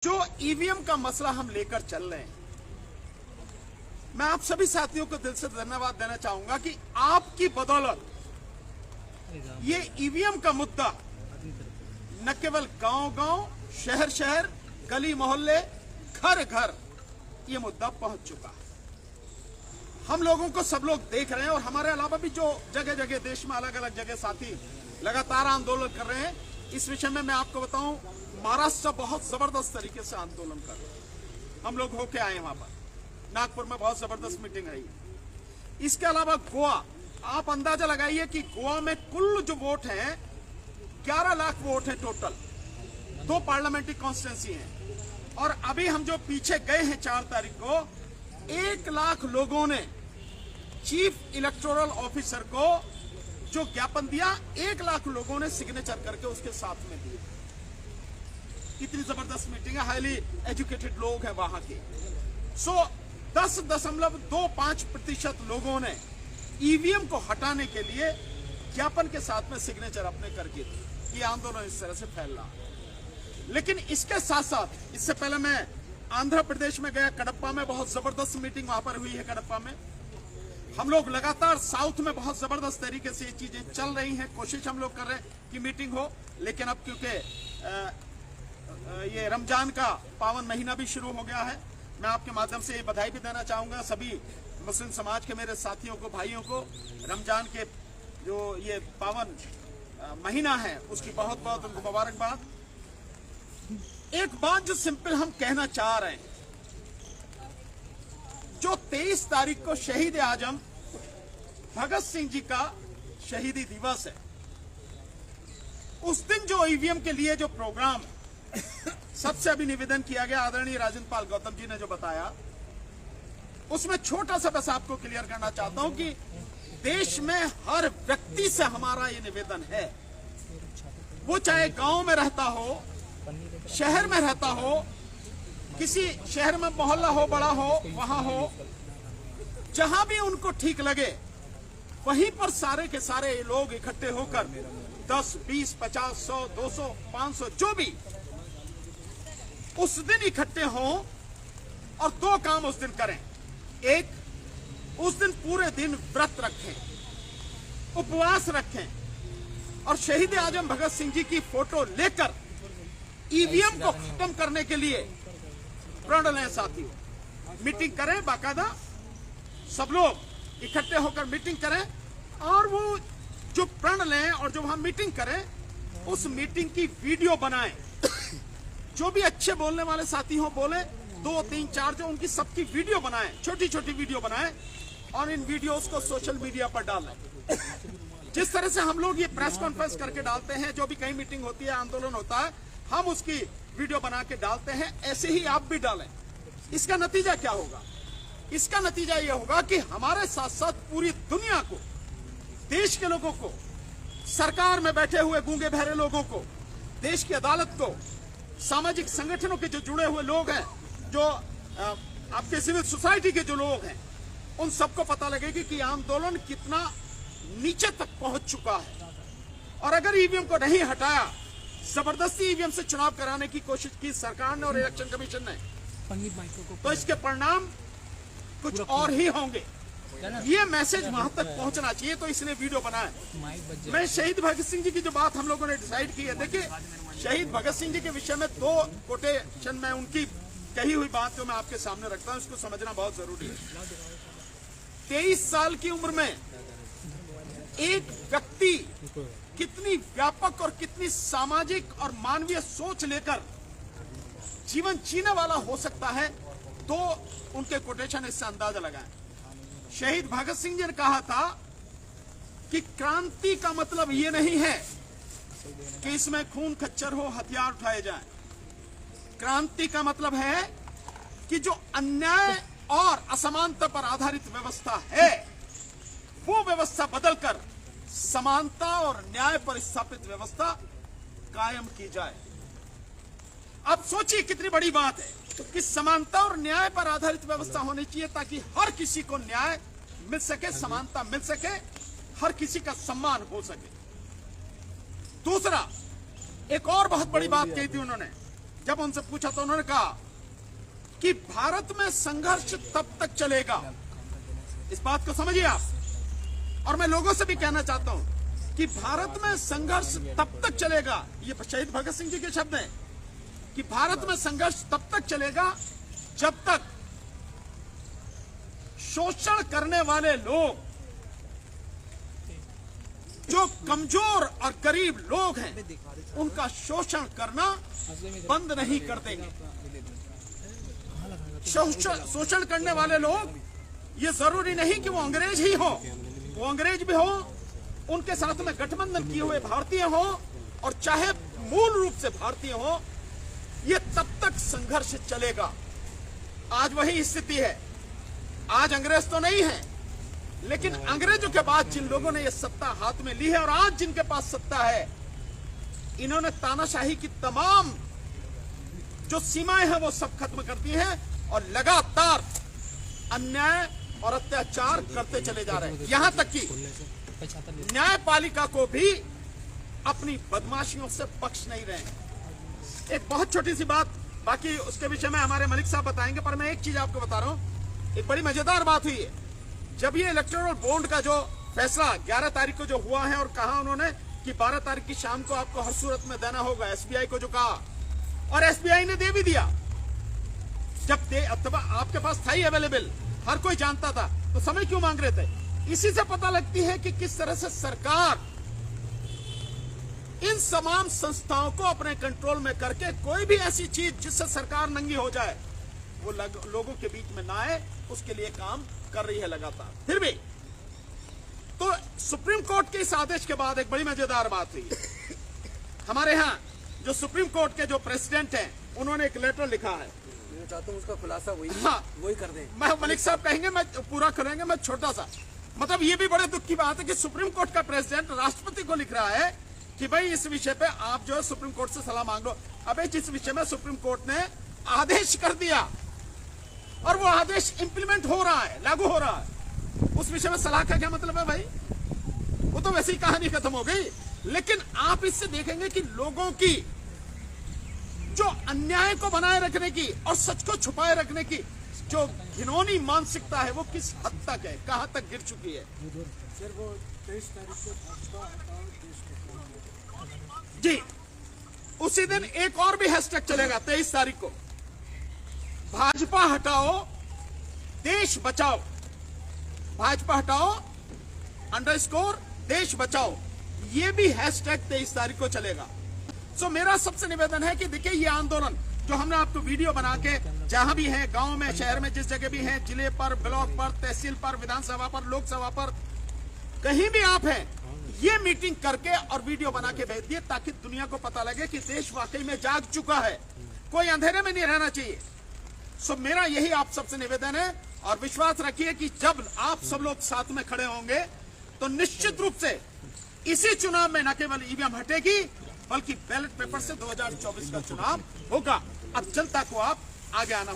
जो ईवीएम का मसला हम लेकर चल रहे हैं, मैं आप सभी साथियों को दिल से धन्यवाद देना चाहूंगा कि आपकी बदौलत ये ईवीएम का मुद्दा न केवल गांव-गांव, शहर-शहर, गली मोहल्ले, घर-घर ये मुद्दा पहुंच चुका है। हम लोगों को सब लोग देख रहे हैं और हमारे अलावा भी जो जगह जगह देश में अलग अलग जगह साथी लगातार आंदोलन कर रहे हैं। इस विषय में मैं आपको बताऊं, महाराष्ट्र बहुत जबरदस्त तरीके से आंदोलन कर रहे हैं। हम लोग होके आए वहां पर, नागपुर में बहुत जबरदस्त मीटिंग रही। इसके अलावा गोवा, आप अंदाजा लगाइए कि गोवा में कुल जो वोट हैं 11 लाख वोट हैं टोटल, 2 पार्लियामेंट्री कॉन्स्टिट्यूंसी हैं। और अभी हम जो पीछे गए हैं 4 तारीख को, 1 लाख लोगों ने चीफ इलेक्टोरल ऑफिसर को जो ज्ञापन दिया, 1 लाख लोगों ने सिग्नेचर करके उसके साथ में दिए। कितनी जबरदस्त मीटिंग है, हाईली एजुकेटेड लोग हैं वहां के। 10.25% लोगों ने ईवीएम को हटाने के लिए ज्ञापन के साथ में सिग्नेचर अपने करके दिए। ये आंदोलन इस तरह से फैल रहा है। लेकिन इसके साथ साथ, इससे पहले मैं आंध्र प्रदेश में गया, कडप्पा में बहुत जबरदस्त मीटिंग वहां पर हुई है। कडप्पा में हम लोग लगातार साउथ में बहुत जबरदस्त तरीके से ये चीजें चल रही हैं। कोशिश हम लोग कर रहे हैं कि मीटिंग हो, लेकिन अब क्योंकि ये रमजान का पावन महीना भी शुरू हो गया है, मैं आपके माध्यम से ये बधाई भी देना चाहूंगा सभी मुस्लिम समाज के मेरे साथियों को, भाइयों को। रमजान के जो ये पावन महीना है उसकी बहुत बहुत उनको मुबारकबाद। एक बात जो सिंपल हम कहना चाह रहे हैं, जो 23 तारीख को शहीद आजम भगत सिंह जी का शहीदी दिवस है, उस दिन जो ईवीएम के लिए जो प्रोग्राम सबसे अभी निवेदन किया गया, आदरणीय राजेंद्र पाल गौतम जी ने जो बताया, उसमें छोटा सा बस आपको क्लियर करना चाहता हूं कि देश में हर व्यक्ति से हमारा ये निवेदन है, वो चाहे गांव में रहता हो, शहर में रहता हो, किसी शहर में मोहल्ला हो, बड़ा हो, वहां हो, जहां भी उनको ठीक लगे वहीं पर सारे के सारे लोग इकट्ठे होकर 10, 20, 50, 100, 200, 500 जो भी उस दिन इकट्ठे हों और 2 काम उस दिन करें। एक, उस दिन पूरे दिन व्रत रखें, उपवास रखें और शहीद आजम भगत सिंह जी की फोटो लेकर ईवीएम को खत्म करने के लिए प्रण लें। साथियों, मीटिंग करें, बाकायदा सब लोग इकट्ठे होकर मीटिंग करें और वो जो प्रण लें और जो हम मीटिंग करें, उस मीटिंग की वीडियो बनाएं। जो भी अच्छे बोलने वाले साथी हो बोले, 2, 3, 4 जो उनकी सबकी वीडियो बनाएं, छोटी छोटी वीडियो बनाएं और इन वीडियोस को सोशल मीडिया पर डालें। जिस तरह से हम लोग ये प्रेस कॉन्फ्रेंस करके डालते हैं, जो भी कहीं मीटिंग होती है, आंदोलन होता है, हम उसकी वीडियो बना के डालते हैं, ऐसे ही आप भी डालें। इसका नतीजा क्या होगा? इसका नतीजा यह होगा कि हमारे साथ साथ पूरी दुनिया को, देश के लोगों को, सरकार में बैठे हुए गूंगे बहरे लोगों को, देश की अदालत को, सामाजिक संगठनों के जो जुड़े हुए लोग हैं, जो आपके सिविल सोसाइटी के जो लोग हैं, उन सबको पता लगेगी कि आंदोलन कितना नीचे तक पहुंच चुका है। और अगर ईवीएम को नहीं हटाया, जबरदस्ती ईवीएम से चुनाव कराने की कोशिश की सरकार ने और इलेक्शन कमीशन ने, तो इसके परिणाम कुछ और ही होंगे। ये मैसेज वहां तक पहुंचना चाहिए, तो इसलिए वीडियो बनाया। मैं शहीद भगत सिंह जी की जो बात हम लोगों ने डिसाइड की है, देखिए शहीद भगत सिंह जी के विषय में 2 कोटेशन में उनकी कही हुई बात जो मैं आपके सामने रखता हूं, इसको समझना बहुत जरूरी है। 23 साल की उम्र में एक व्यक्ति कितनी व्यापक और कितनी सामाजिक और मानवीय सोच लेकर जीवन जीने वाला हो सकता है, 2 उनके कोटेशन इससे अंदाजा लगाएं। शहीद भगत सिंह जी ने कहा था कि क्रांति का मतलब ये नहीं है कि इसमें खून खच्चर हो, हथियार उठाए जाएं। क्रांति का मतलब है कि जो अन्याय और असमानता पर आधारित व्यवस्था है, वो व्यवस्था बदलकर समानता और न्याय पर स्थापित व्यवस्था कायम की जाए। अब सोचिए कितनी बड़ी बात है कि समानता और न्याय पर आधारित व्यवस्था होनी चाहिए, ताकि हर किसी को न्याय मिल सके, समानता मिल सके, हर किसी का सम्मान हो सके। दूसरा, एक और बहुत बड़ी बात कही थी उन्होंने, जब उनसे पूछा तो उन्होंने कहा कि भारत में संघर्ष तब तक चलेगा, इस बात को समझिए आप। और मैं लोगों से भी कहना चाहता हूं कि भारत में संघर्ष तब तक चलेगा, ये शहीद भगत सिंह जी के शब्द हैं कि भारत में संघर्ष तब तक चलेगा जब तक शोषण करने वाले लोग, जो कमजोर और गरीब लोग हैं, उनका शोषण करना बंद नहीं कर देंगे। शोषण करने वाले लोग, ये जरूरी नहीं कि वो अंग्रेज ही हो, वो अंग्रेज भी हो, उनके साथ में गठबंधन किए हुए भारतीय हो, और चाहे मूल रूप से भारतीय हो, ये तब तक संघर्ष चलेगा। आज वही स्थिति है। आज अंग्रेज तो नहीं है, लेकिन अंग्रेजों के बाद जिन लोगों ने ये सत्ता हाथ में ली है, और आज जिनके पास सत्ता है, इन्होंने तानाशाही की तमाम जो सीमाएं हैं वो सब खत्म कर दी है, और लगातार अन्याय और अत्याचार करते चले जा रहे हैं। यहां तक कि न्यायपालिका को भी अपनी बदमाशियों से बख्श नहीं रहे हैं। एक बहुत छोटी सी बात, बाकी उसके विषय में हमारे मलिक साहब बताएंगे, पर मैं एक चीज आपको बता रहा हूं। एक बड़ी मजेदार बात हुई है, जब ये इलेक्टोरल बॉन्ड का जो फैसला 11 तारीख को जो हुआ है, और कहा उन्होंने कि 12 तारीख की शाम को आपको हर सूरत में देना होगा, एसबीआई को जो कहा, और एसबीआई ने दे भी दिया। जब आपके पास था ही अवेलेबल, हर कोई जानता था, तो समय क्यों मांग रहे थे? इसी से पता लगती है कि किस तरह से सरकार इन तमाम संस्थाओं को अपने कंट्रोल में करके कोई भी ऐसी चीज जिससे सरकार नंगी हो जाए वो लोगों के बीच में ना आए, उसके लिए काम कर रही है लगातार। फिर भी तो सुप्रीम कोर्ट के इस आदेश के बाद एक बड़ी मजेदार बात हुई। हमारे यहाँ जो सुप्रीम कोर्ट के जो प्रेसिडेंट हैं, उन्होंने एक लेटर लिखा है। मैं चाहता हूं उसका खुलासा वही कर दें। मैं मलिक साहब कहेंगे, मैं पूरा करेंगे, मैं छोटा सा, मतलब ये भी बड़े दुख की बात है कि सुप्रीम कोर्ट का प्रेसिडेंट राष्ट्रपति को लिख रहा है कि भाई इस विषय पे आप जो है सुप्रीम कोर्ट से सलाह मांग लो। अबे जिस विषय में सुप्रीम कोर्ट ने आदेश कर दिया और वो आदेश इंप्लीमेंट हो रहा है, लागू हो रहा है, उस विषय में सलाह का क्या मतलब है भाई? वो तो वैसी कहानी खत्म हो गई। लेकिन आप इससे देखेंगे कि लोगों की जो अन्याय को बनाए रखने की और सच को छुपाए रखने की जो घिनौनी मानसिकता है, वो किस हद तक है, कहां तक गिर चुकी है। सर वो 23 तारीख को भाजपा हटाओ देश को, जी उसी दिन एक और भी हैशटैग चलेगा 23 तारीख को, भाजपा हटाओ देश बचाओ, भाजपा हटाओ _ देश बचाओ, ये भी हैशटैग 23 तारीख को चलेगा। सो मेरा सबसे निवेदन है कि देखिए ये आंदोलन जो हमने आपको वीडियो बना के जहां भी है, गांव में, शहर में, जिस जगह भी है, जिले पर, ब्लॉक पर, तहसील पर, विधानसभा पर, लोकसभा पर, कहीं भी आप हैं, ये मीटिंग करके और वीडियो बना के भेज दिए ताकि दुनिया को पता लगे कि देश वाकई में जाग चुका है, कोई अंधेरे में नहीं रहना चाहिए। सो मेरा यही आप सबसे निवेदन है, और विश्वास रखिए कि जब आप सब लोग साथ में खड़े होंगे तो निश्चित रूप से इसी चुनाव में न केवल ईवीएम हटेगी, बल्कि बैलेट पेपर से 2024 का चुनाव होगा। अब जनता को आप आगे आना